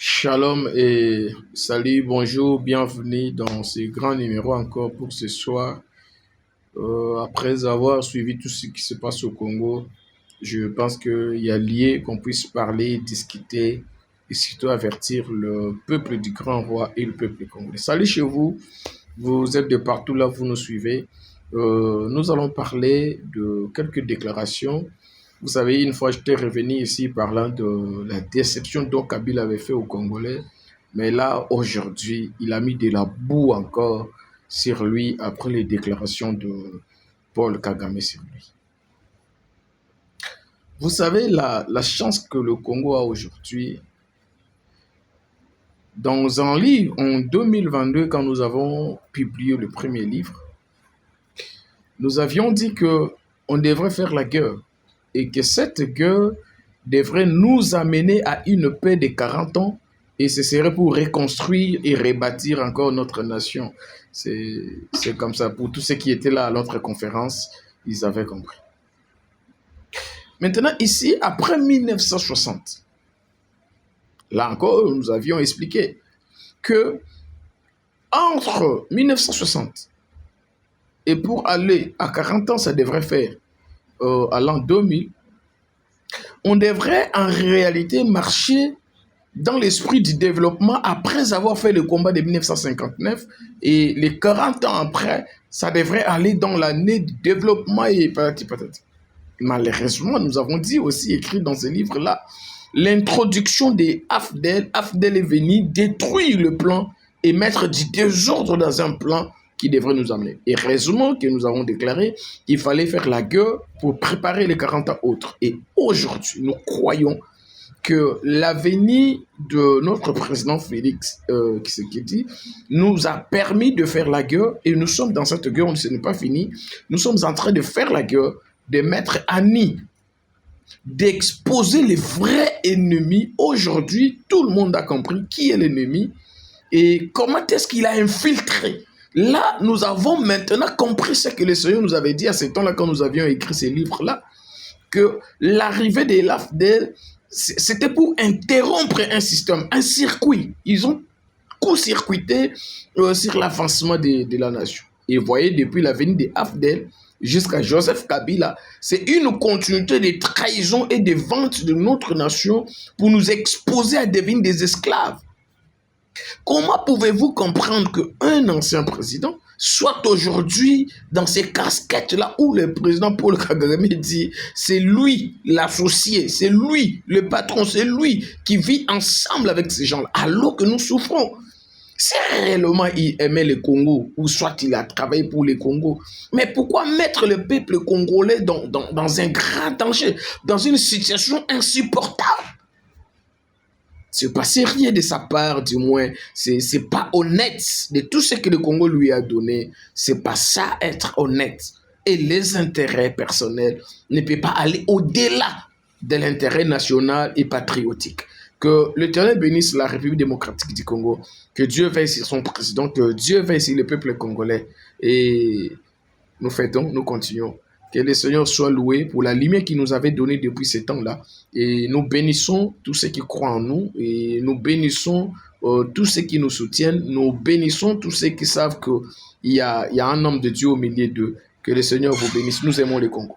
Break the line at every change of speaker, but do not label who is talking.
Shalom et salut, bonjour, bienvenue dans ce grand numéro encore pour ce soir. Après avoir suivi tout ce qui se passe au Congo, je pense qu'il y a lieu qu'on puisse parler, discuter et surtout avertir le peuple du grand roi et le peuple congolais. Salut chez vous, vous êtes de partout là, vous nous suivez. Nous allons parler de quelques déclarations. Vous savez, une fois j'étais revenu ici parlant de la déception dont Kabila avait fait aux Congolais, mais là, aujourd'hui, il a mis de la boue encore sur lui après les déclarations de Paul Kagame sur lui. Vous savez, la chance que le Congo a aujourd'hui, dans un livre en 2022, quand nous avons publié le premier livre, nous avions dit qu'on devrait faire la guerre et que cette guerre devrait nous amener à une paix de 40 ans et ce serait pour reconstruire et rebâtir encore notre nation. C'est comme ça. Pour tous ceux qui étaient là à notre conférence, ils avaient compris. Maintenant, ici, après 1960, là encore, nous avions expliqué que entre 1960 et pour aller à 40 ans, ça devrait faire à l'an 2000, on devrait en réalité marcher dans l'esprit du développement après avoir fait le combat de 1959 et les 40 ans après, ça devrait aller dans l'année du développement et patati patati. Malheureusement, nous avons dit aussi, écrit dans ce livre-là, l'introduction des AFDEL. AFDEL est venu détruire le plan et mettre du désordre dans un plan qui devrait nous amener. Et heureusement que nous avons déclaré qu'il fallait faire la guerre pour préparer les 40 ans autres. Et aujourd'hui, nous croyons que l'avenir de notre président Félix Tshisekedi nous a permis de faire la guerre et nous sommes dans cette guerre, ce n'est pas fini. Nous sommes en train de faire la guerre, de mettre à nu, d'exposer les vrais ennemis. Aujourd'hui, tout le monde a compris qui est l'ennemi et comment est-ce qu'il a infiltré. Là, nous avons maintenant compris ce que le Seigneur nous avait dit à ce temps-là quand nous avions écrit ces livres-là, que l'arrivée de l'AFDEL, c'était pour interrompre un système, un circuit. Ils ont court-circuité sur l'avancement de la nation. Et vous voyez, depuis la venue de AFDEL jusqu'à Joseph Kabila, c'est une continuité de trahison et de vente de notre nation pour nous exposer à devenir des esclaves. Comment pouvez-vous comprendre qu'un ancien président soit aujourd'hui dans ces casquettes-là où le président Paul Kagame dit c'est lui l'associé, c'est lui le patron, c'est lui qui vit ensemble avec ces gens-là, alors que nous souffrons. Si réellement il aimait le Congo, ou soit il a travaillé pour le Congo, mais pourquoi mettre le peuple congolais dans un grand danger, dans une situation insupportable? C'est pas sérieux de sa part, du moins. C'est pas honnête de tout ce que le Congo lui a donné. C'est pas ça être honnête. Et les intérêts personnels ne peuvent pas aller au-delà de l'intérêt national et patriotique. Que l'Éternel bénisse la République démocratique du Congo. Que Dieu veille sur son président. Que Dieu veille sur le peuple congolais. Et nous fêtons, nous continuons. Que le Seigneur soit loué pour la lumière qu'il nous avait donnée depuis ce temps-là. Et nous bénissons tous ceux qui croient en nous. Et nous bénissons tous ceux qui nous soutiennent. Nous bénissons tous ceux qui savent qu'il y a un homme de Dieu au milieu d'eux. Que le Seigneur vous bénisse. Nous aimons le Congo.